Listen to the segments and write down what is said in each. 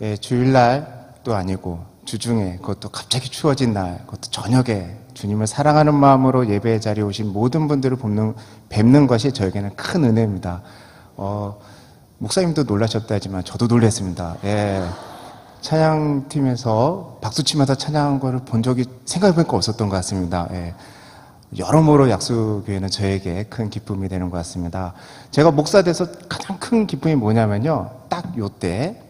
예, 주일날도 아니고 주중에, 그것도 갑자기 추워진 날, 그것도 저녁에 주님을 사랑하는 마음으로 예배의 자리에 오신 모든 분들을 뵙는 것이 저에게는 큰 은혜입니다. 목사님도 놀라셨다 하지만 저도 놀랐습니다. 예, 찬양팀에서 박수치면서 찬양한 거를 본 적이 생각해보니까 없었던 것 같습니다. 예, 여러모로 약수교회는 저에게 큰 기쁨이 되는 것 같습니다. 제가 목사 돼서 가장 큰 기쁨이 뭐냐면요, 딱 요때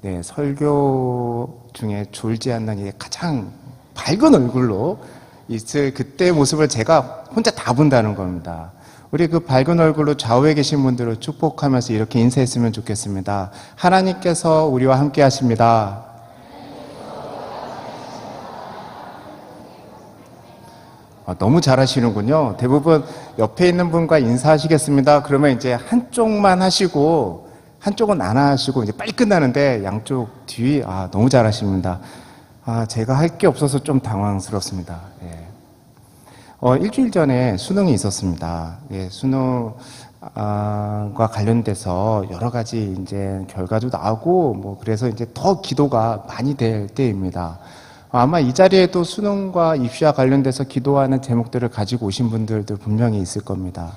네, 설교 중에 졸지 않는 이 가장 밝은 얼굴로 있을 그때의 모습을 제가 혼자 다 본다는 겁니다. 우리 그 밝은 얼굴로 좌우에 계신 분들을 축복하면서 이렇게 인사했으면 좋겠습니다. 하나님께서 우리와 함께 하십니다. 너무 잘하시는군요. 대부분 옆에 있는 분과 인사하시겠습니다. 그러면 이제 한쪽만 하시고 한쪽은 안 하시고 이제 빨리 끝나는데 양쪽 뒤 너무 잘하십니다. 제가 할 게 없어서 좀 당황스럽습니다. 예. 일주일 전에 수능이 있었습니다. 예, 수능과 관련돼서 여러 가지 이제 결과도 나오고 뭐 그래서 이제 더 기도가 많이 될 때입니다. 아마 이 자리에도 수능과 입시와 관련돼서 기도하는 제목들을 가지고 오신 분들도 분명히 있을 겁니다.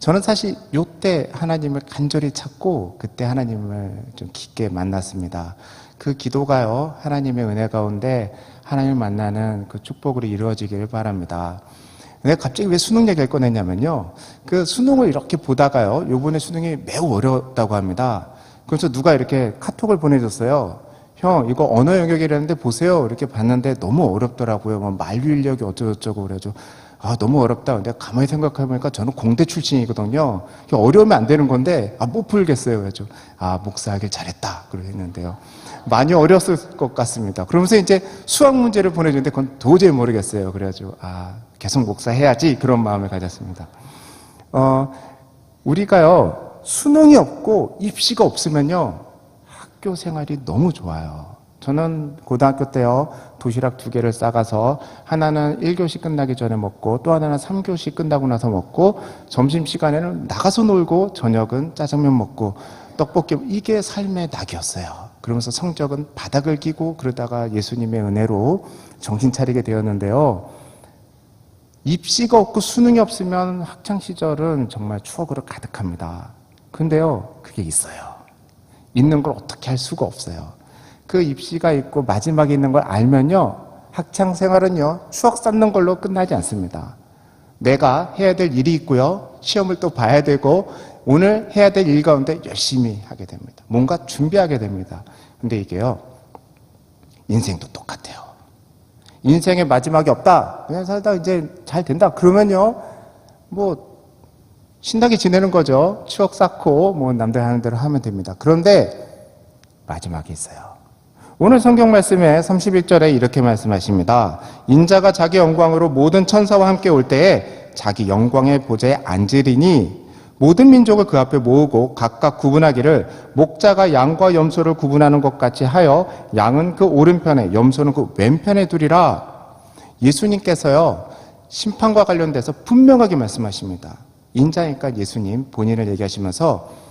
저는 사실 이때 하나님을 간절히 찾고 그때 하나님을 좀 깊게 만났습니다. 그 기도가요, 하나님의 은혜 가운데 하나님을 만나는 그 축복으로 이루어지기를 바랍니다. 내가 갑자기 왜 수능 얘기를 꺼냈냐면요, 그 수능을 이렇게 보다가요, 요번에 수능이 매우 어렵다고 합니다. 그래서 누가 이렇게 카톡을 보내줬어요. 형, 이거 언어 영역이라는데 보세요. 이렇게 봤는데 너무 어렵더라고요. 뭐 만류 인력이 어쩌고저쩌고 그래가지고 너무 어렵다. 근데 가만히 생각해보니까 저는 공대 출신이거든요. 어려우면 안 되는 건데 못 풀겠어요. 그래가지고 목사하길 잘했다. 그러고 했는데요, 많이 어려웠을 것 같습니다. 그러면서 이제 수학 문제를 보내주는데 그건 도저히 모르겠어요. 그래가지고 계속 목사해야지, 그런 마음을 가졌습니다. 우리가요, 수능이 없고 입시가 없으면요, 학교 생활이 너무 좋아요. 저는 고등학교 때요, 도시락 2개를 싸가서 하나는 1교시 끝나기 전에 먹고 또 하나는 3교시 끝나고 나서 먹고, 점심시간에는 나가서 놀고 저녁은 짜장면 먹고 떡볶이, 이게 삶의 낙이었어요. 그러면서 성적은 바닥을 기고 그러다가 예수님의 은혜로 정신 차리게 되었는데요, 입시가 없고 수능이 없으면 학창시절은 정말 추억으로 가득합니다. 근데요, 그게 있어요. 있는 걸 어떻게 할 수가 없어요. 그 입시가 있고 마지막에 있는 걸 알면요, 학창생활은요, 추억 쌓는 걸로 끝나지 않습니다. 내가 해야 될 일이 있고요, 시험을 또 봐야 되고 오늘 해야 될 일 가운데 열심히 하게 됩니다. 뭔가 준비하게 됩니다. 근데 이게요, 인생도 똑같아요. 인생의 마지막이 없다, 그냥 살다 이제 잘 된다 그러면요, 뭐 신나게 지내는 거죠. 추억 쌓고 뭐 남들 하는 대로 하면 됩니다. 그런데 마지막이 있어요. 오늘 성경 말씀에 31절에 이렇게 말씀하십니다. 인자가 자기 영광으로 모든 천사와 함께 올 때에 자기 영광의 보좌에 앉으리니 모든 민족을 그 앞에 모으고 각각 구분하기를 목자가 양과 염소를 구분하는 것 같이 하여 양은 그 오른편에 염소는 그 왼편에 두리라. 예수님께서요, 심판과 관련돼서 분명하게 말씀하십니다. 인자니까 예수님 본인을 얘기하시면서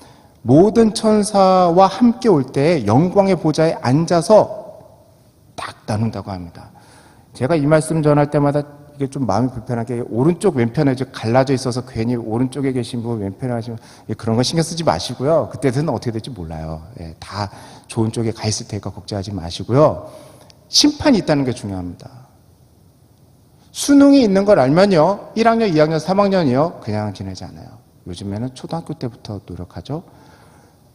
모든 천사와 함께 올 때 영광의 보좌에 앉아서 딱 나눈다고 합니다. 제가 이 말씀 전할 때마다 이게 좀 마음이 불편한 게, 오른쪽 왼편에 갈라져 있어서 괜히 오른쪽에 계신 분 왼편에 하시면 그런 거 신경 쓰지 마시고요. 그때는 어떻게 될지 몰라요. 다 좋은 쪽에 가 있을 테니까 걱정하지 마시고요. 심판이 있다는 게 중요합니다. 수능이 있는 걸 알면요, 1학년, 2학년, 3학년이요 그냥 지내지 않아요. 요즘에는 초등학교 때부터 노력하죠.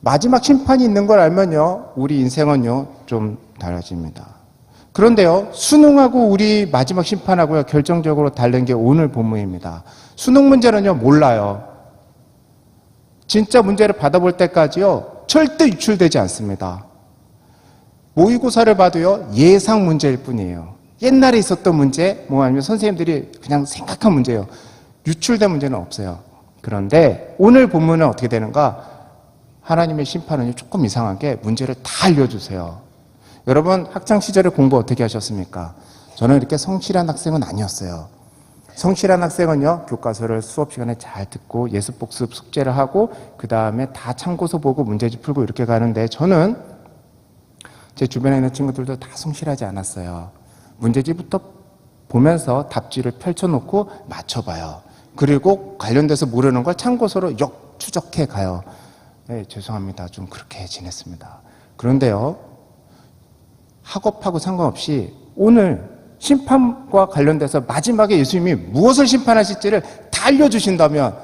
마지막 심판이 있는 걸 알면요, 우리 인생은요 좀 달라집니다. 그런데요, 수능하고 우리 마지막 심판하고요 결정적으로 다른 게 오늘 본문입니다. 수능 문제는요 몰라요. 진짜 문제를 받아볼 때까지요 절대 유출되지 않습니다. 모의고사를 봐도요 예상 문제일 뿐이에요. 옛날에 있었던 문제, 뭐 아니면 선생님들이 그냥 생각한 문제예요. 유출된 문제는 없어요. 그런데 오늘 본문은 어떻게 되는가? 하나님의 심판은 조금 이상하게 문제를 다 알려주세요. 여러분, 학창시절에 공부 어떻게 하셨습니까? 저는 이렇게 성실한 학생은 아니었어요. 성실한 학생은요, 교과서를 수업 시간에 잘 듣고 예습복습 숙제를 하고 그 다음에 다 참고서 보고 문제집 풀고 이렇게 가는데, 저는 제 주변에 있는 친구들도 다 성실하지 않았어요. 문제집부터 보면서 답지를 펼쳐놓고 맞춰봐요. 그리고 관련돼서 모르는 걸 참고서로 역추적해 가요. 네, 죄송합니다. 좀 그렇게 지냈습니다. 그런데요, 학업하고 상관없이 오늘 심판과 관련돼서 마지막에 예수님이 무엇을 심판하실지를 다 알려주신다면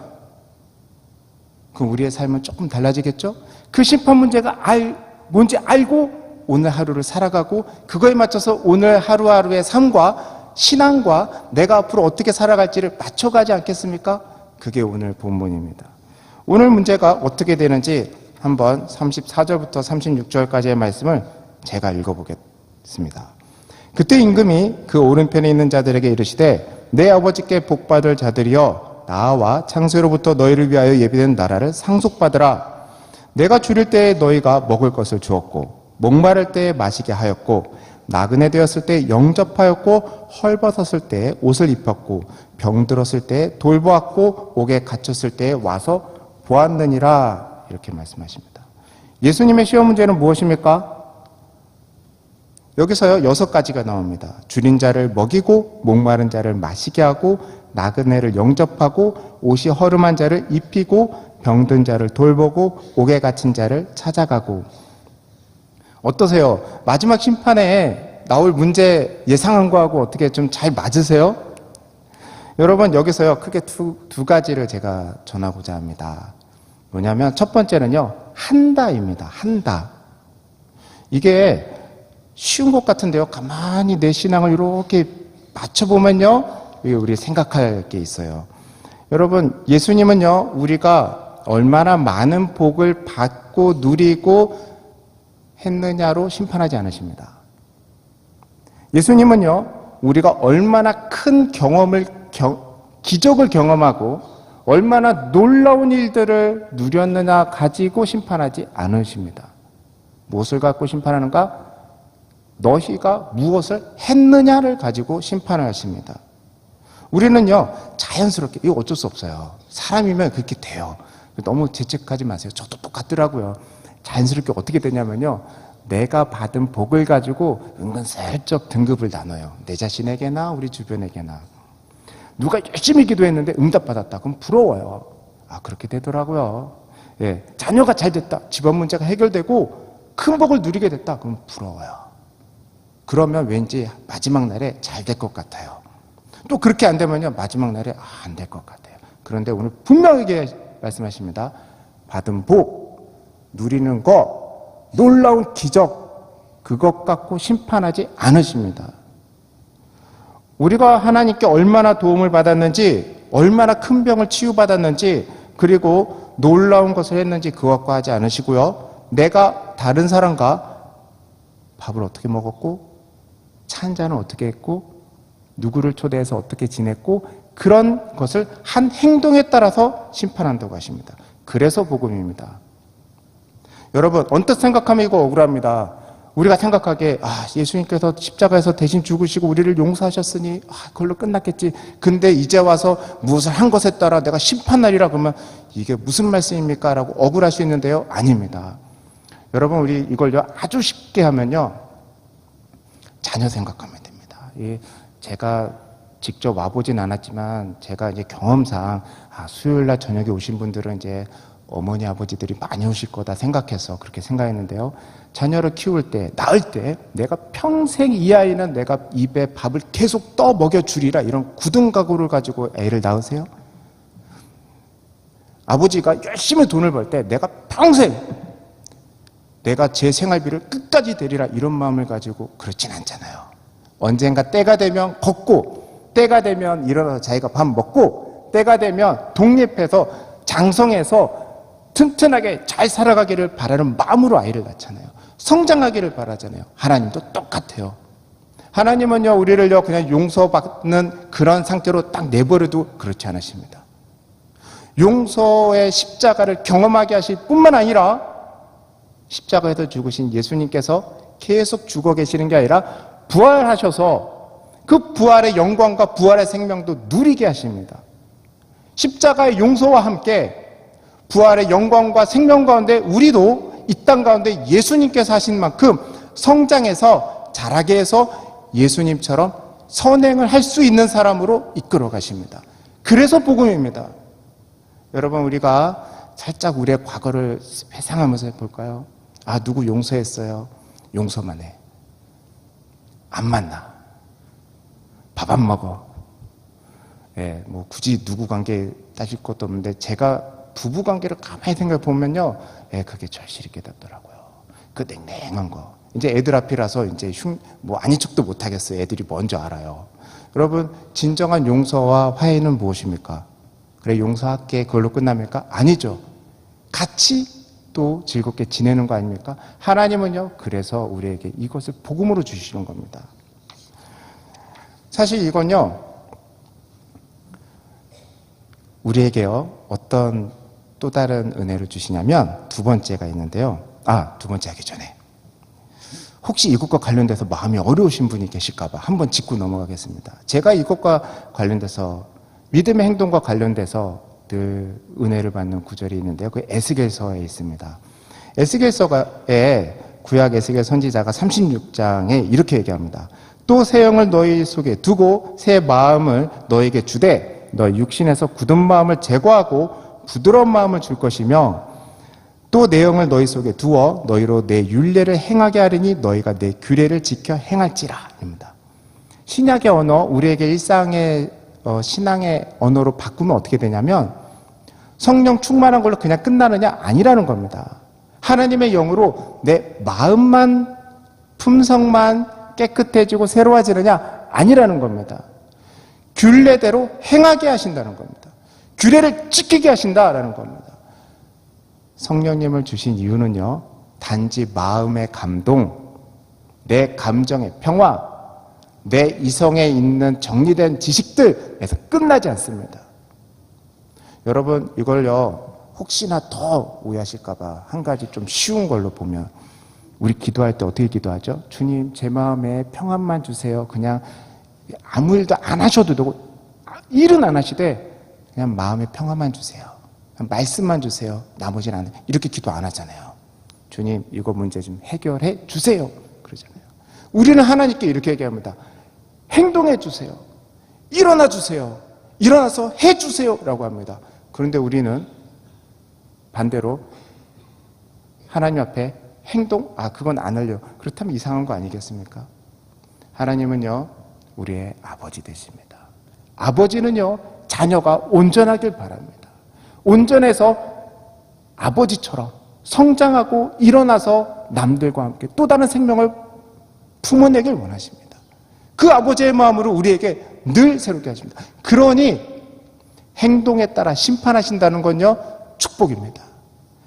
그럼 우리의 삶은 조금 달라지겠죠? 그 심판 문제가 뭔지 알고 오늘 하루를 살아가고 그거에 맞춰서 오늘 하루하루의 삶과 신앙과 내가 앞으로 어떻게 살아갈지를 맞춰가지 않겠습니까? 그게 오늘 본문입니다. 오늘 문제가 어떻게 되는지 한번 34절부터 36절까지의 말씀을 제가 읽어보겠습니다. 그때 임금이 그 오른편에 있는 자들에게 이르시되 내 아버지께 복받을 자들이여 나와 창세로부터 너희를 위하여 예비된 나라를 상속받으라. 내가 줄일 때에 너희가 먹을 것을 주었고 목마를 때에 마시게 하였고 나그네 되었을 때 영접하였고 헐벗었을 때에 옷을 입혔고 병들었을 때에 돌보았고 옥에 갇혔을 때에 와서 보았느니라. 이렇게 말씀하십니다. 예수님의 시험 문제는 무엇입니까? 여기서요 6가지가 나옵니다. 줄인 자를 먹이고 목마른 자를 마시게 하고 나그네를 영접하고 옷이 허름한 자를 입히고 병든 자를 돌보고 옥에 갇힌 자를 찾아가고. 어떠세요? 마지막 심판에 나올 문제 예상한 거하고 어떻게 좀 잘 맞으세요? 여러분 여기서요 크게 두 가지를 제가 전하고자 합니다. 뭐냐면 첫 번째는요 한다입니다. 한다. 이게 쉬운 것 같은데요 가만히 내 신앙을 이렇게 맞춰보면요 우리 생각할 게 있어요. 여러분 예수님은요 우리가 얼마나 많은 복을 받고 누리고 했느냐로 심판하지 않으십니다. 예수님은요 우리가 얼마나 큰 기적을 경험하고 얼마나 놀라운 일들을 누렸느냐 가지고 심판하지 않으십니다. 무엇을 갖고 심판하는가? 너희가 무엇을 했느냐를 가지고 심판을 하십니다. 우리는요 자연스럽게 이거 어쩔 수 없어요. 사람이면 그렇게 돼요. 너무 죄책하지 마세요. 저도 똑같더라고요. 자연스럽게 어떻게 되냐면요 내가 받은 복을 가지고 은근슬쩍 등급을 나눠요. 내 자신에게나 우리 주변에게나. 누가 열심히 기도했는데 응답받았다. 그럼 부러워요. 아 그렇게 되더라고요. 예, 자녀가 잘 됐다. 집안 문제가 해결되고 큰 복을 누리게 됐다. 그럼 부러워요. 그러면 왠지 마지막 날에 잘 될 것 같아요. 또 그렇게 안 되면요 마지막 날에 안 될 것 같아요. 그런데 오늘 분명하게 말씀하십니다. 받은 복, 누리는 거, 놀라운 기적, 그것 갖고 심판하지 않으십니다. 우리가 하나님께 얼마나 도움을 받았는지, 얼마나 큰 병을 치유받았는지, 그리고 놀라운 것을 했는지 그것과 하지 않으시고요. 내가 다른 사람과 밥을 어떻게 먹었고 차 한 잔을 어떻게 했고 누구를 초대해서 어떻게 지냈고 그런 것을 한 행동에 따라서 심판한다고 하십니다. 그래서 복음입니다. 여러분 언뜻 생각하면 이거 억울합니다. 우리가 생각하기에 예수님께서 십자가에서 대신 죽으시고 우리를 용서하셨으니 그걸로 끝났겠지. 근데 이제 와서 무엇을 한 것에 따라 내가 심판날이라 그러면 이게 무슨 말씀입니까? 라고 억울할 수 있는데요. 아닙니다. 여러분 우리 이걸요 아주 쉽게 하면요 자녀 생각하면 됩니다. 제가 직접 와보진 않았지만 제가 이제 경험상 수요일날 저녁에 오신 분들은 이제 어머니 아버지들이 많이 오실 거다 생각해서 그렇게 생각했는데요. 자녀를 키울 때 낳을 때 내가 평생 이 아이는 내가 입에 밥을 계속 떠 먹여주리라 이런 굳은 각오를 가지고 애를 낳으세요? 아버지가 열심히 돈을 벌 때 내가 평생 내가 제 생활비를 끝까지 대리라 이런 마음을 가지고 그렇진 않잖아요. 언젠가 때가 되면 걷고 때가 되면 일어나서 자기가 밥 먹고 때가 되면 독립해서 장성해서 튼튼하게 잘 살아가기를 바라는 마음으로 아이를 낳잖아요. 성장하기를 바라잖아요. 하나님도 똑같아요. 하나님은요 우리를요 그냥 용서받는 그런 상태로 딱 내버려도 그렇지 않으십니다. 용서의 십자가를 경험하게 하실 뿐만 아니라 십자가에서 죽으신 예수님께서 계속 죽어 계시는 게 아니라 부활하셔서 그 부활의 영광과 부활의 생명도 누리게 하십니다. 십자가의 용서와 함께 부활의 영광과 생명 가운데 우리도 이 땅 가운데 예수님께서 하신 만큼 성장해서 자라게 해서 예수님처럼 선행을 할 수 있는 사람으로 이끌어 가십니다. 그래서 복음입니다. 여러분, 우리가 살짝 우리의 과거를 회상하면서 볼까요? 아, 누구 용서했어요? 용서만 해. 안 만나. 밥 안 먹어. 예, 뭐 굳이 누구 관계 따질 것도 없는데 제가 부부 관계를 가만히 생각해 보면요, 예, 그게 절실히 깨닫더라고요. 그 냉랭한 거. 이제 애들 앞이라서 이제 뭐 아닌 척도 못 하겠어요. 애들이 먼저 알아요. 여러분, 진정한 용서와 화해는 무엇입니까? 그래, 용서할게, 그걸로 끝납니까? 아니죠. 같이 또 즐겁게 지내는 거 아닙니까? 하나님은요, 그래서 우리에게 이것을 복음으로 주시는 겁니다. 사실 이건요, 우리에게요, 어떤 또 다른 은혜를 주시냐면 두 번째가 있는데요. 두 번째 하기 전에 혹시 이것과 관련돼서 마음이 어려우신 분이 계실까봐 한번 짚고 넘어가겠습니다. 제가 이것과 관련돼서 믿음의 행동과 관련돼서 늘 은혜를 받는 구절이 있는데요. 그 에스겔서에 있습니다. 에스겔서에 구약 에스겔 선지자가 36장에 이렇게 얘기합니다. 또 새 영을 너희 속에 두고 새 마음을 너에게 주되 너희 육신에서 굳은 마음을 제거하고 부드러운 마음을 줄 것이며 또 내 영을 너희 속에 두어 너희로 내 율례를 행하게 하리니 너희가 내 규례를 지켜 행할지라 입니다. 신약의 언어, 우리에게 일상의 신앙의 언어로 바꾸면 어떻게 되냐면 성령 충만한 걸로 그냥 끝나느냐? 아니라는 겁니다. 하나님의 영으로 내 마음만, 품성만 깨끗해지고 새로워지느냐? 아니라는 겁니다. 규례대로 행하게 하신다는 겁니다. 규례를 지키게 하신다라는 겁니다. 성령님을 주신 이유는요, 단지 마음의 감동, 내 감정의 평화, 내 이성에 있는 정리된 지식들에서 끝나지 않습니다. 여러분, 이걸요, 혹시나 더 오해하실까봐 한 가지 좀 쉬운 걸로 보면, 우리 기도할 때 어떻게 기도하죠? 주님, 제 마음에 평안만 주세요. 그냥 아무 일도 안 하셔도 되고, 일은 안 하시되 그냥 마음에 평안만 주세요. 말씀만 주세요. 나머지는 안 해. 이렇게 기도 안 하잖아요. 주님, 이거 문제 좀 해결해 주세요. 그러잖아요. 우리는 하나님께 이렇게 얘기합니다. 행동해 주세요. 일어나 주세요. 일어나서 해 주세요. 라고 합니다. 그런데 우리는 반대로 하나님 앞에 행동? 그건 안 하려. 그렇다면 이상한 거 아니겠습니까? 하나님은요, 우리의 아버지 되십니다. 아버지는요, 자녀가 온전하길 바랍니다. 온전해서 아버지처럼 성장하고 일어나서 남들과 함께 또 다른 생명을 품어내길 원하십니다. 그 아버지의 마음으로 우리에게 늘 새롭게 하십니다. 그러니 행동에 따라 심판하신다는 건요, 축복입니다.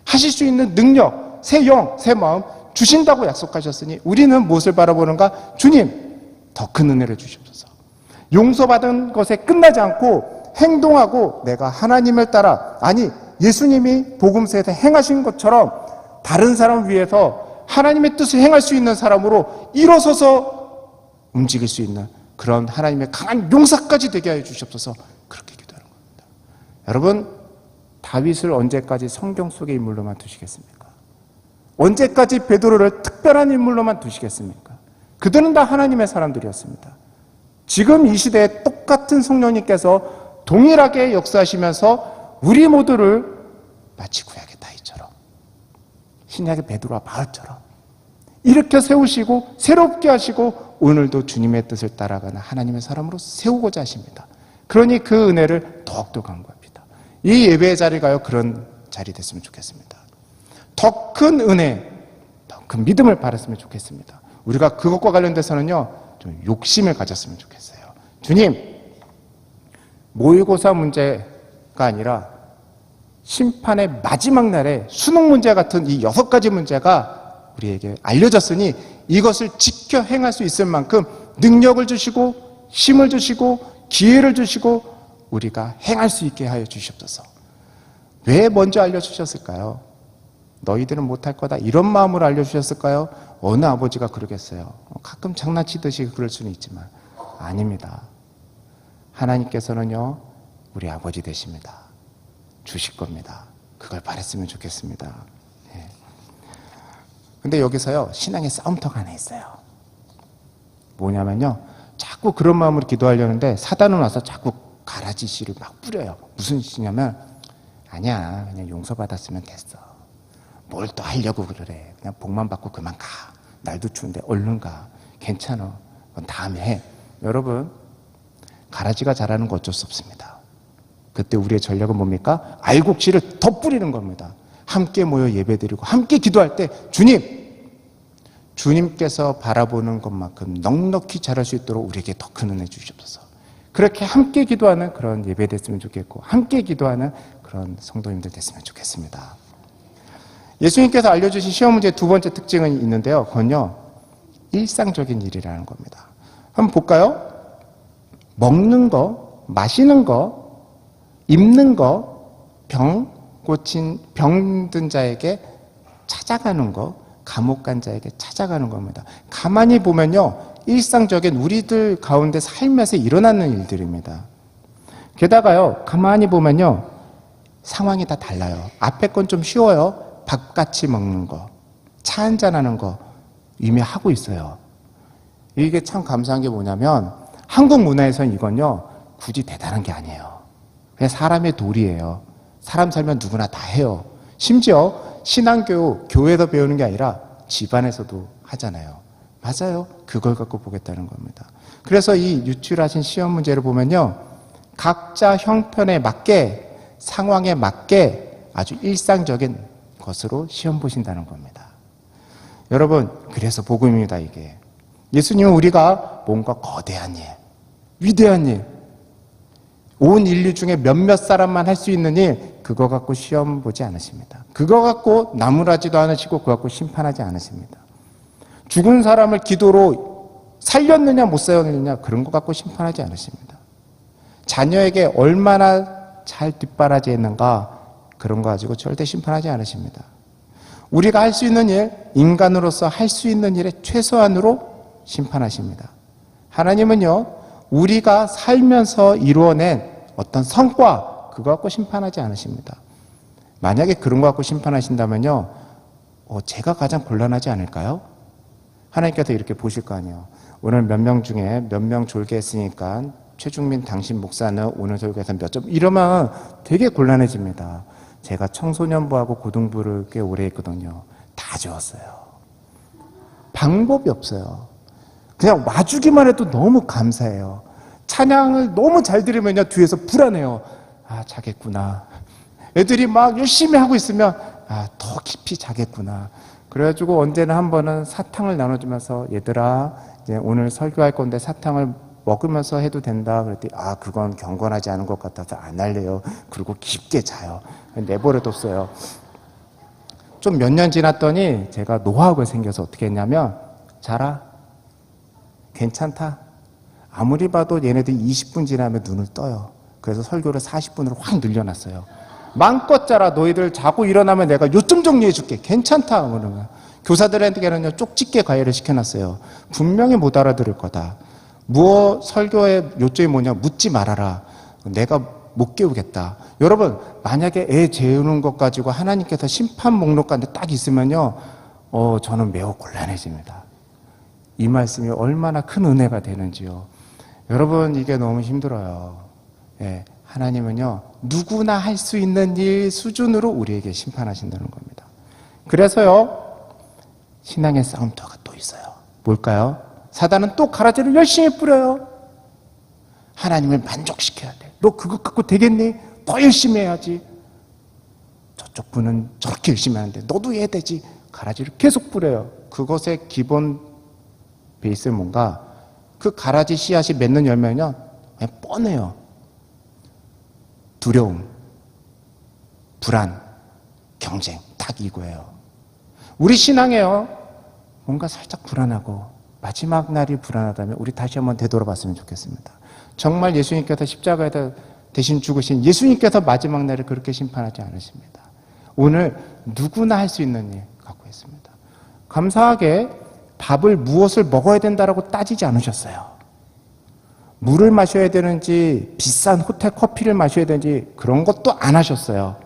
하실 수 있는 능력, 새 영, 새 마음 주신다고 약속하셨으니 우리는 무엇을 바라보는가? 주님, 더 큰 은혜를 주시옵소서. 용서받은 것에 끝나지 않고 행동하고 내가 하나님을 따라, 아니 예수님이 복음서에서 행하신 것처럼 다른 사람을 위해서 하나님의 뜻을 행할 수 있는 사람으로 일어서서 움직일 수 있는 그런 하나님의 강한 용사까지 되게 하여 주시옵소서. 그렇게 기도하는 겁니다. 여러분, 다윗을 언제까지 성경 속의 인물로만 두시겠습니까? 언제까지 베드로를 특별한 인물로만 두시겠습니까? 그들은 다 하나님의 사람들이었습니다. 지금 이 시대에 똑같은 성령님께서 동일하게 역사하시면서 우리 모두를 마치 구약의 다윗처럼, 신약의 베드로와 바울처럼 이렇게 세우시고 새롭게 하시고 오늘도 주님의 뜻을 따라가는 하나님의 사람으로 세우고자 하십니다. 그러니 그 은혜를 더욱더 간구합니다. 이 예배의 자리가요, 그런 자리 됐으면 좋겠습니다. 더 큰 은혜, 더 큰 믿음을 바랐으면 좋겠습니다. 우리가 그것과 관련돼서는요, 좀 욕심을 가졌으면 좋겠어요. 주님, 모의고사 문제가 아니라 심판의 마지막 날에 수능 문제 같은 이 6가지 문제가 우리에게 알려졌으니 이것을 지켜 행할 수 있을 만큼 능력을 주시고 힘을 주시고 기회를 주시고 우리가 행할 수 있게 하여 주시옵소서. 왜 먼저 알려주셨을까요? 너희들은 못할 거다 이런 마음으로 알려주셨을까요? 어느 아버지가 그러겠어요? 가끔 장난치듯이 그럴 수는 있지만 아닙니다. 하나님께서는요, 우리 아버지 되십니다. 주실 겁니다. 그걸 바랬으면 좋겠습니다. 네. 근데 여기서요, 신앙의 싸움터가 하나 있어요. 뭐냐면요, 자꾸 그런 마음으로 기도하려는데 사단은 와서 자꾸 가라지 씨를 막 뿌려요. 무슨 씨냐면, 아니야, 그냥 용서받았으면 됐어. 뭘 또 하려고 그래. 그냥 복만 받고 그만 가. 날도 추운데 얼른 가. 괜찮아. 그건 다음에 해. 여러분, 가라지가 자라는 거 어쩔 수 없습니다. 그때 우리의 전략은 뭡니까? 알곡씨를 더 뿌리는 겁니다. 함께 모여 예배드리고 함께 기도할 때 주님께서 바라보는 것만큼 넉넉히 자랄 수 있도록 우리에게 더 큰 은혜 주시옵소서. 그렇게 함께 기도하는 그런 예배 됐으면 좋겠고 함께 기도하는 그런 성도님들 됐으면 좋겠습니다. 예수님께서 알려주신 시험 문제의 두 번째 특징은 있는데요. 그건요, 일상적인 일이라는 겁니다. 한번 볼까요? 먹는 거, 마시는 거, 입는 거, 병든 자에게 찾아가는 거, 감옥 간 자에게 찾아가는 겁니다. 가만히 보면요, 일상적인 우리들 가운데 삶에서 일어나는 일들입니다. 게다가요, 가만히 보면요, 상황이 다 달라요. 앞에 건 좀 쉬워요. 밥같이 먹는 거, 차 한잔하는 거 이미 하고 있어요. 이게 참 감사한 게 뭐냐면 한국 문화에서는 이건요, 굳이 대단한 게 아니에요. 그냥 사람의 도리예요. 사람 살면 누구나 다 해요. 심지어 신앙교육, 교회에서 배우는 게 아니라 집안에서도 하잖아요. 맞아요. 그걸 갖고 보겠다는 겁니다. 그래서 이 유출하신 시험 문제를 보면요, 각자 형편에 맞게, 상황에 맞게 아주 일상적인 것으로 시험 보신다는 겁니다. 여러분, 그래서 복음입니다. 이게 예수님은 우리가 뭔가 거대한 일, 위대한 일, 온 인류 중에 몇몇 사람만 할 수 있는 일, 그거 갖고 시험 보지 않으십니다. 그거 갖고 나무라지도 않으시고 그거 갖고 심판하지 않으십니다. 죽은 사람을 기도로 살렸느냐 못 살렸느냐 그런 거 갖고 심판하지 않으십니다. 자녀에게 얼마나 잘 뒷바라지했는가 그런 거 가지고 절대 심판하지 않으십니다. 우리가 할 수 있는 일, 인간으로서 할 수 있는 일의 최소한으로 심판하십니다. 하나님은요, 우리가 살면서 이루어낸 어떤 성과, 그거 갖고 심판하지 않으십니다. 만약에 그런 거 갖고 심판하신다면요, 제가 가장 곤란하지 않을까요? 하나님께서 이렇게 보실 거 아니에요. 오늘 몇 명 중에 몇 명 졸개했으니까 최중민 당신 목사는 오늘 설교에서 몇 점, 이러면 되게 곤란해집니다. 제가 청소년부하고 고등부를 꽤 오래 했거든요. 다 지웠어요. 방법이 없어요. 그냥 와주기만 해도 너무 감사해요. 찬양을 너무 잘 들으면요, 뒤에서 불안해요. 아, 자겠구나. 애들이 막 열심히 하고 있으면 더 깊이 자겠구나. 그래가지고 언제나 한 번은 사탕을 나눠주면서 얘들아, 이제 오늘 설교할 건데 사탕을 먹으면서 해도 된다. 그랬더니 그건 경건하지 않은 것 같아서 안 할래요. 그리고 깊게 자요. 내버려뒀어요. 좀 몇 년 지났더니 제가 노하우가 생겨서 어떻게 했냐면, 자라, 괜찮다. 아무리 봐도 얘네들이 20분 지나면 눈을 떠요. 그래서 설교를 40분으로 확 늘려놨어요. 마음껏 자라. 너희들 자고 일어나면 내가 요점 정리해줄게. 괜찮다. 그러면 교사들에게는요, 쪽집게 과외를 시켜놨어요. 분명히 못 알아들을 거다. 설교의 요점이 뭐냐, 묻지 말아라. 내가 못 깨우겠다. 여러분, 만약에 애 재우는 것 가지고 하나님께서 심판 목록 가운데 딱 있으면요, 저는 매우 곤란해집니다. 이 말씀이 얼마나 큰 은혜가 되는지요. 여러분, 이게 너무 힘들어요. 예, 하나님은요, 누구나 할 수 있는 일 수준으로 우리에게 심판하신다는 겁니다. 그래서요, 신앙의 싸움터가 또 있어요. 뭘까요? 사단은 또 가라지를 열심히 뿌려요. 하나님을 만족시켜야 돼. 너 그것 갖고 되겠니? 더 열심히 해야지. 저쪽 분은 저렇게 열심히 하는데 너도 해야 되지. 가라지를 계속 뿌려요. 그것의 기본 베이스는 뭔가, 그 가라지 씨앗이 맺는 열매는요, 그냥 뻔해요. 두려움, 불안, 경쟁, 딱 이거예요. 우리 신앙에요, 뭔가 살짝 불안하고 마지막 날이 불안하다면 우리 다시 한번 되돌아봤으면 좋겠습니다. 정말 예수님께서 십자가에다 대신 죽으신 예수님께서 마지막 날을 그렇게 심판하지 않으십니다. 오늘 누구나 할 수 있는 일 갖고 있습니다. 감사하게 밥을 무엇을 먹어야 된다라고 따지지 않으셨어요. 물을 마셔야 되는지 비싼 호텔 커피를 마셔야 되는지 그런 것도 안 하셨어요.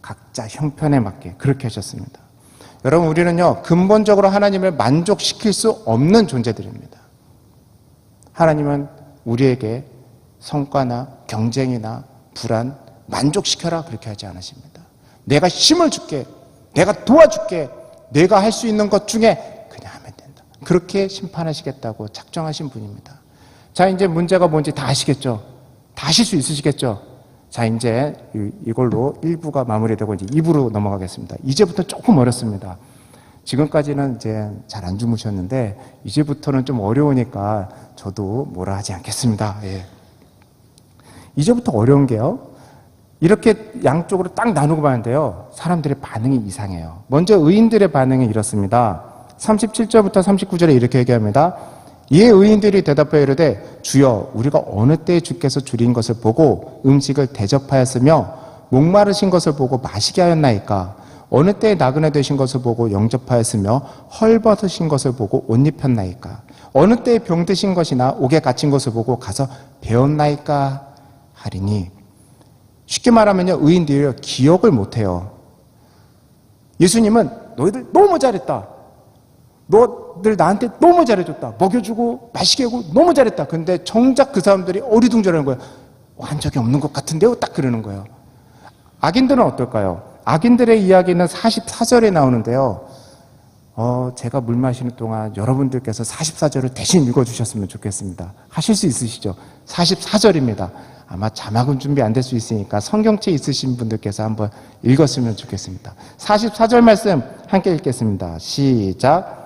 각자 형편에 맞게 그렇게 하셨습니다. 여러분, 우리는요, 근본적으로 하나님을 만족시킬 수 없는 존재들입니다. 하나님은 우리에게 성과나 경쟁이나 불안, 만족시켜라 그렇게 하지 않으십니다. 내가 힘을 줄게, 내가 도와줄게, 내가 할 수 있는 것 중에 그냥 하면 된다. 그렇게 심판하시겠다고 작정하신 분입니다. 자, 이제 문제가 뭔지 다 아시겠죠? 다 아실 수 있으시겠죠? 자, 이제 이걸로 1부가 마무리되고 이제 2부로 넘어가겠습니다. 이제부터 조금 어렵습니다. 지금까지는 이제 잘 안 주무셨는데 이제부터는 좀 어려우니까 저도 뭐라 하지 않겠습니다. 예. 이제부터 어려운 게요, 이렇게 양쪽으로 딱 나누고 봤는데요, 사람들의 반응이 이상해요. 먼저 의인들의 반응이 이렇습니다. 37절부터 39절에 이렇게 얘기합니다. 이에 의인들이 대답하여 이르되 주여, 우리가 어느 때에 주께서 줄인 것을 보고 음식을 대접하였으며 목마르신 것을 보고 마시게 하였나이까? 어느 때에 나그네 되신 것을 보고 영접하였으며 헐벗으신 것을 보고 옷 입혔나이까? 어느 때에 병드신 것이나 옥에 갇힌 것을 보고 가서 배웠나이까? 하리니, 쉽게 말하면요, 의인들이 기억을 못해요. 예수님은 너희들 너무 잘했다, 너들 나한테 너무 잘해줬다, 먹여주고 마시게 하고 너무 잘했다. 근데 정작 그 사람들이 어리둥절하는 거예요. 한 적이 없는 것 같은데요, 딱 그러는 거예요. 악인들은 어떨까요? 악인들의 이야기는 44절에 나오는데요, 제가 물 마시는 동안 여러분들께서 44절을 대신 읽어주셨으면 좋겠습니다. 하실 수 있으시죠? 44절입니다. 아마 자막은 준비 안 될 수 있으니까 성경책 있으신 분들께서 한번 읽었으면 좋겠습니다. 44절 말씀 함께 읽겠습니다. 시작.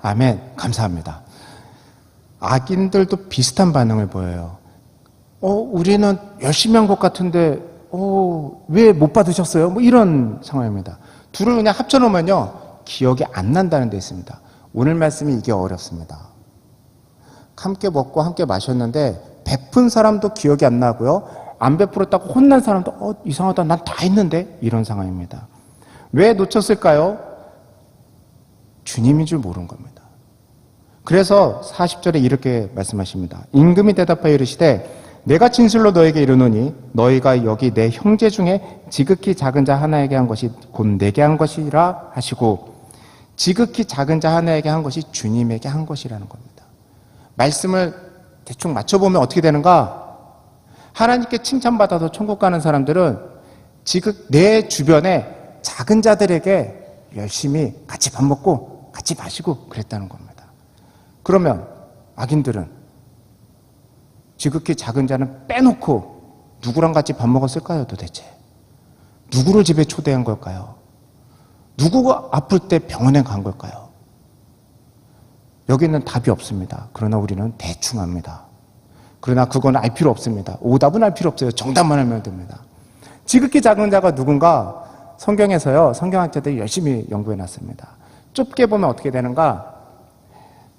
아멘. 감사합니다. 악인들도 비슷한 반응을 보여요. 우리는 열심히 한 것 같은데, 왜 못 받으셨어요? 뭐 이런 상황입니다. 둘을 그냥 합쳐놓으면요, 기억이 안 난다는 데 있습니다. 오늘 말씀이 이게 어렵습니다. 함께 먹고 함께 마셨는데, 베푼 사람도 기억이 안 나고요, 안 베풀었다고 혼난 사람도, 이상하다, 난 다 했는데? 이런 상황입니다. 왜 놓쳤을까요? 주님인 줄 모른 겁니다. 그래서 40절에 이렇게 말씀하십니다. 임금이 대답하여 이르시되 내가 진실로 너에게 이르노니 너희가 여기 내 형제 중에 지극히 작은 자 하나에게 한 것이 곧 내게 한 것이라 하시고, 지극히 작은 자 하나에게 한 것이 주님에게 한 것이라는 겁니다. 말씀을 대충 맞춰보면 어떻게 되는가? 하나님께 칭찬받아서 천국 가는 사람들은 내 주변에 작은 자들에게 열심히 같이 밥 먹고 같이 마시고 그랬다는 겁니다. 그러면 악인들은 지극히 작은 자는 빼놓고 누구랑 같이 밥 먹었을까요, 도대체? 누구를 집에 초대한 걸까요? 누구가 아플 때 병원에 간 걸까요? 여기는 답이 없습니다. 그러나 우리는 대충 합니다. 그러나 그건 알 필요 없습니다. 오답은 알 필요 없어요. 정답만 하면 됩니다. 지극히 작은 자가 누군가 성경에서요, 성경학자들이 열심히 연구해 놨습니다. 좁게 보면 어떻게 되는가?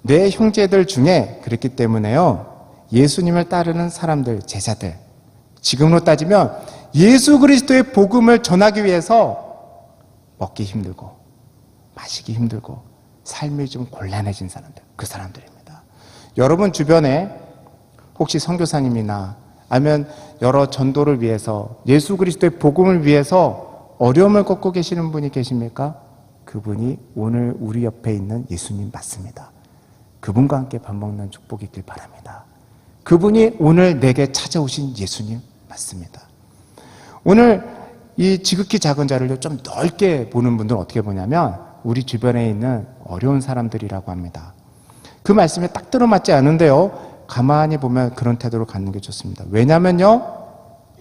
내 형제들 중에, 그랬기 때문에요, 예수님을 따르는 사람들, 제자들, 지금으로 따지면 예수 그리스도의 복음을 전하기 위해서 먹기 힘들고 마시기 힘들고 삶이 좀 곤란해진 사람들, 그 사람들입니다. 여러분 주변에 혹시 선교사님이나 아니면 여러 전도를 위해서, 예수 그리스도의 복음을 위해서 어려움을 겪고 계시는 분이 계십니까? 그분이 오늘 우리 옆에 있는 예수님 맞습니다. 그분과 함께 밥 먹는 축복이 있길 바랍니다. 그분이 오늘 내게 찾아오신 예수님 맞습니다. 오늘 이 지극히 작은 자를 좀 넓게 보는 분들은 어떻게 보냐면 우리 주변에 있는 어려운 사람들이라고 합니다. 그 말씀에 딱 들어맞지 않은데요, 가만히 보면 그런 태도를 갖는 게 좋습니다. 왜냐면요,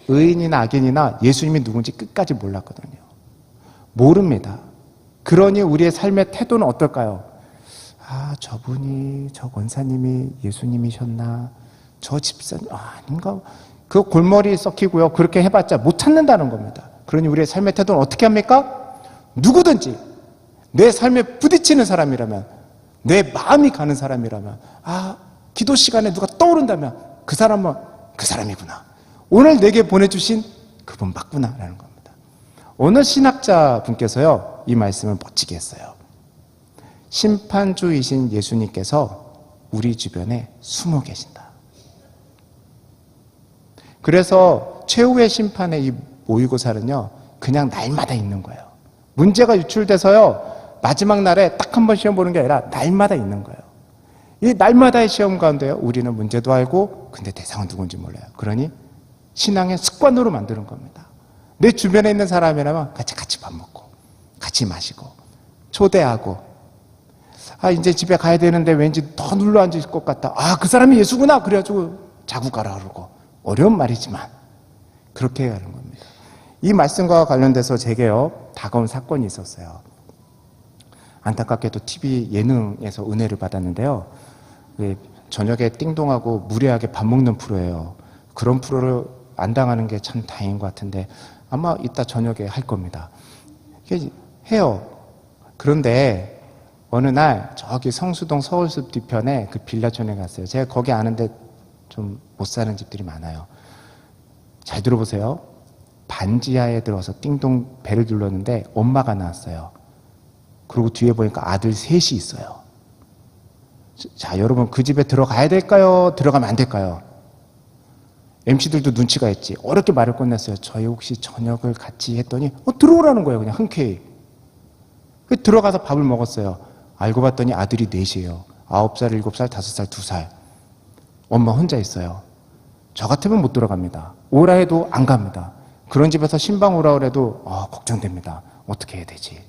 의인이나 악인이나 예수님이 누군지 끝까지 몰랐거든요. 모릅니다. 그러니 우리의 삶의 태도는 어떨까요? 저분이, 저 권사님이 예수님이셨나? 저 집사님, 아닌가? 그 골머리 썩히고요, 그렇게 해봤자 못 찾는다는 겁니다. 그러니 우리의 삶의 태도는 어떻게 합니까? 누구든지 내 삶에 부딪히는 사람이라면, 내 마음이 가는 사람이라면, 기도 시간에 누가 떠오른다면 그 사람은 그 사람이구나, 오늘 내게 보내주신 그분 맞구나 라는 겁니다. 어느 신학자 분께서요, 이 말씀을 멋지게 했어요. 심판주이신 예수님께서 우리 주변에 숨어 계신다. 그래서 최후의 심판의 이 모의고사는요, 그냥 날마다 있는 거예요. 문제가 유출돼서요, 마지막 날에 딱 한 번 시험 보는 게 아니라 날마다 있는 거예요. 이 날마다의 시험 가운데요, 우리는 문제도 알고 근데 대상은 누군지 몰라요. 그러니 신앙의 습관으로 만드는 겁니다. 내 주변에 있는 사람이라면 같이 밥 먹고 같이 마시고 초대하고, 이제 집에 가야 되는데 왠지 더 눌러 앉을 것 같다. 그 사람이 예수구나. 그래가지고 자고 가라 그러고. 어려운 말이지만 그렇게 해야 하는 겁니다. 이 말씀과 관련돼서 제게요, 다가온 사건이 있었어요. 안타깝게도 TV 예능에서 은혜를 받았는데요, 저녁에 띵동하고 무례하게 밥 먹는 프로예요. 그런 프로를 안 당하는 게 참 다행인 것 같은데 아마 이따 저녁에 할 겁니다. 해요. 그런데 어느 날 저기 성수동 서울숲 뒤편에 그 빌라촌에 갔어요. 제가 거기 아는데 좀 못 사는 집들이 많아요. 잘 들어보세요. 반지하에 들어서 띵동 벨을 눌렀는데 엄마가 나왔어요. 그리고 뒤에 보니까 아들 셋이 있어요. 자, 여러분, 그 집에 들어가야 될까요? 들어가면 안 될까요? MC들도 눈치가 있지. 어렵게 말을 끝냈어요. 저희 혹시 저녁을 같이 했더니 들어오라는 거예요. 그냥 흔쾌히. 들어가서 밥을 먹었어요. 알고 봤더니 아들이 넷이에요. 9살, 7살, 5살, 2살. 엄마 혼자 있어요. 저 같으면 못 들어갑니다. 오라 해도 안 갑니다. 그런 집에서 신방 오라 그래도 걱정됩니다. 어떻게 해야 되지?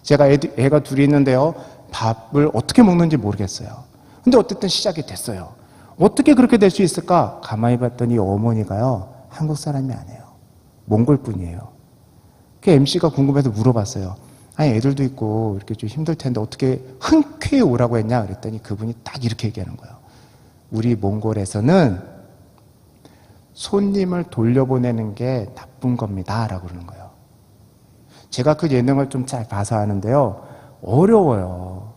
제가 애가 둘이 있는데요, 밥을 어떻게 먹는지 모르겠어요. 근데 어쨌든 시작이 됐어요. 어떻게 그렇게 될 수 있을까? 가만히 봤더니 어머니가요, 한국 사람이 아니에요. 몽골 분이에요. 그 MC가 궁금해서 물어봤어요. 애들도 있고 이렇게 좀 힘들 텐데 어떻게 흔쾌히 오라고 했냐? 그랬더니 그분이 딱 이렇게 얘기하는 거예요. 우리 몽골에서는 손님을 돌려보내는 게 나쁜 겁니다. 라고 그러는 거예요. 제가 그 예능을 좀 잘 봐서 아는데요, 어려워요.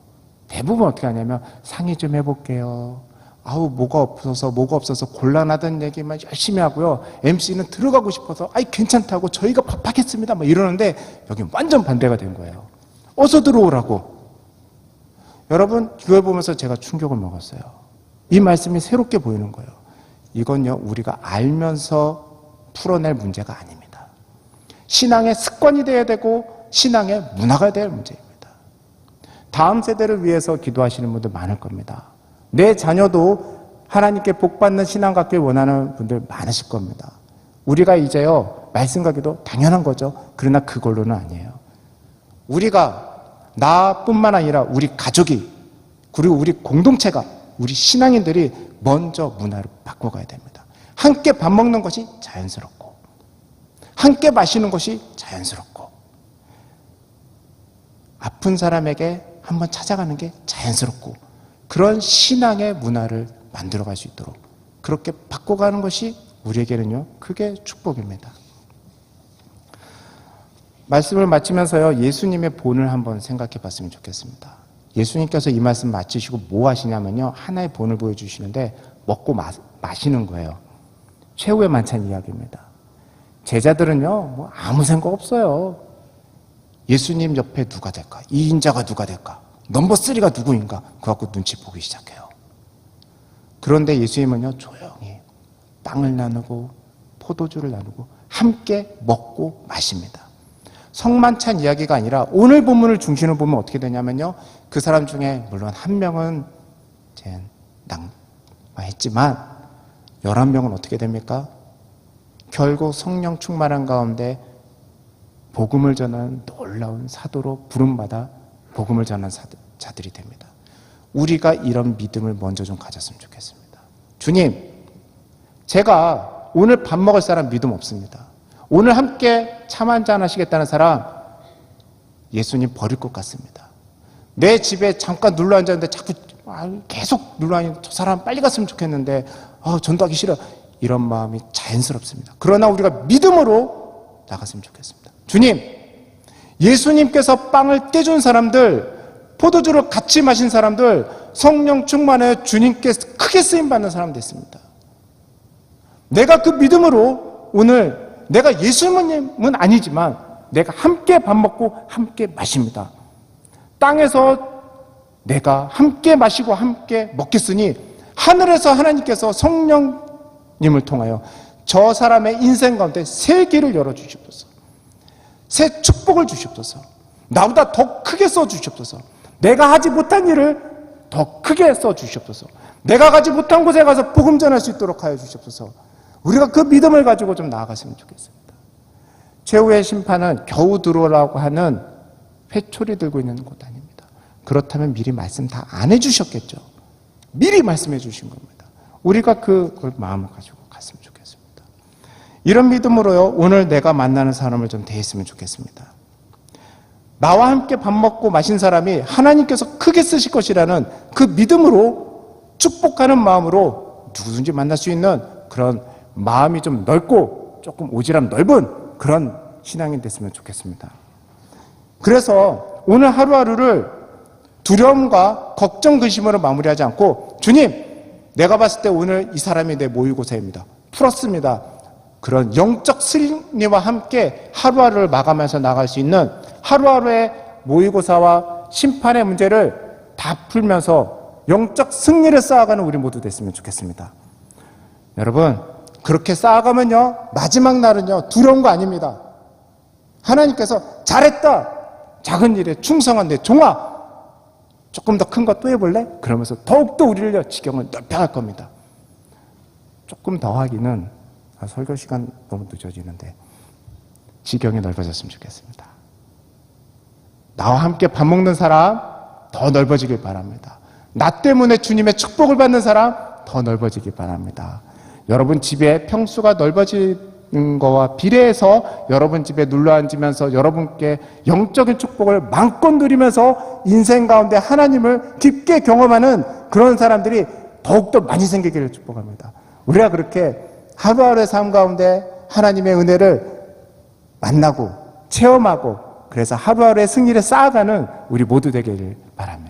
대부분 어떻게 하냐면 상의 좀 해볼게요. 뭐가 없어서 곤란하다는 얘기만 열심히 하고요. MC는 들어가고 싶어서 괜찮다고 저희가 밥하겠습니다 이러는데 여기 완전 반대가 된 거예요. 어서 들어오라고. 여러분, 그걸 보면서 제가 충격을 먹었어요. 이 말씀이 새롭게 보이는 거예요. 이건요, 우리가 알면서 풀어낼 문제가 아닙니다. 신앙의 습관이 돼야 되고 신앙의 문화가 돼야 할 문제입니다. 다음 세대를 위해서 기도하시는 분들 많을 겁니다. 내 자녀도 하나님께 복받는 신앙 갖길 원하는 분들 많으실 겁니다. 우리가 이제요, 말씀 가기도 당연한 거죠. 그러나 그걸로는 아니에요. 우리가, 나뿐만 아니라 우리 가족이, 그리고 우리 공동체가, 우리 신앙인들이 먼저 문화를 바꿔가야 됩니다. 함께 밥 먹는 것이 자연스럽고, 함께 마시는 것이 자연스럽고, 아픈 사람에게 한번 찾아가는 게 자연스럽고, 그런 신앙의 문화를 만들어갈 수 있도록 그렇게 바꿔가는 것이 우리에게는요, 그게 축복입니다. 말씀을 마치면서요, 예수님의 본을 한번 생각해 봤으면 좋겠습니다. 예수님께서 이 말씀 마치시고 뭐 하시냐면요, 하나의 본을 보여주시는데 먹고 마시는 거예요. 최후의 만찬 이야기입니다. 제자들은요, 아무 생각 없어요. 예수님 옆에 누가 될까? 2인자가 누가 될까? 넘버 3가 누구인가? 그거 갖고 눈치 보기 시작해요. 그런데 예수님은요, 조용히 빵을 나누고 포도주를 나누고 함께 먹고 마십니다. 성만찬 이야기가 아니라 오늘 본문을 중심으로 보면 어떻게 되냐면요, 그 사람 중에 물론 한 명은 낙마했지만 11명은 어떻게 됩니까? 결국 성령 충만한 가운데 복음을 전하는 놀라운 사도로 부름받아 복음을 전하는 자들이 됩니다. 우리가 이런 믿음을 먼저 좀 가졌으면 좋겠습니다. 주님, 제가 오늘 밥 먹을 사람 믿음 없습니다. 오늘 함께 참 한잔 하시겠다는 사람 예수님 버릴 것 같습니다. 내 집에 잠깐 눌러 앉았는데 자꾸 계속 눌러 앉는 저 사람 빨리 갔으면 좋겠는데 전도하기 싫어. 이런 마음이 자연스럽습니다. 그러나 우리가 믿음으로 나갔으면 좋겠습니다. 주님, 예수님께서 빵을 떼준 사람들, 포도주를 같이 마신 사람들, 성령 충만해 주님께 크게 쓰임받는 사람 됐습니다. 내가 그 믿음으로 오늘 내가 예수님은 아니지만 내가 함께 밥 먹고 함께 마십니다. 땅에서 내가 함께 마시고 함께 먹겠으니 하늘에서 하나님께서 성령님을 통하여 저 사람의 인생 가운데 새 길을 열어주시옵소서. 새 축복을 주시옵소서. 나보다 더 크게 써주시옵소서. 내가 하지 못한 일을 더 크게 써주시옵소서. 내가 가지 못한 곳에 가서 복음 전할 수 있도록 하여 주시옵소서. 우리가 그 믿음을 가지고 좀 나아갔으면 좋겠습니다. 최후의 심판은 겨우 들어오라고 하는 회초리 들고 있는 곳 아닙니다. 그렇다면 미리 말씀 다 안 해주셨겠죠. 미리 말씀해 주신 겁니다. 우리가 그걸 마음을 가지고 갔으면 좋겠습니다. 이런 믿음으로요, 오늘 내가 만나는 사람을 좀 대했으면 좋겠습니다. 나와 함께 밥 먹고 마신 사람이 하나님께서 크게 쓰실 것이라는 그 믿음으로 축복하는 마음으로 누구든지 만날 수 있는 그런 마음이 좀 넓고 조금 오지랖 넓은 그런 신앙이 됐으면 좋겠습니다. 그래서 오늘 하루하루를 두려움과 걱정, 근심으로 마무리하지 않고 주님, 내가 봤을 때 오늘 이 사람이 내 모의고사입니다. 풀었습니다. 그런 영적 승리와 함께 하루하루를 마감해서 나갈 수 있는 하루하루의 모의고사와 심판의 문제를 다 풀면서 영적 승리를 쌓아가는 우리 모두 됐으면 좋겠습니다. 여러분, 그렇게 쌓아가면요, 마지막 날은요, 두려운 거 아닙니다. 하나님께서 잘했다, 작은 일에 충성한 내 종아, 조금 더 큰 거 또 해볼래? 그러면서 더욱더 우리를 지경을 넓혀갈 겁니다. 조금 더 하기는 설교 시간 너무 늦어지는데 지경이 넓어졌으면 좋겠습니다. 나와 함께 밥 먹는 사람 더 넓어지길 바랍니다. 나 때문에 주님의 축복을 받는 사람 더 넓어지길 바랍니다. 여러분 집에 평수가 넓어지는 거와 비례해서 여러분 집에 눌러앉으면서 여러분께 영적인 축복을 마음껏 누리면서 인생 가운데 하나님을 깊게 경험하는 그런 사람들이 더욱더 많이 생기기를 축복합니다. 우리가 그렇게 하루하루의 삶 가운데 하나님의 은혜를 만나고 체험하고 그래서 하루하루의 승리를 쌓아가는 우리 모두 되기를 바랍니다.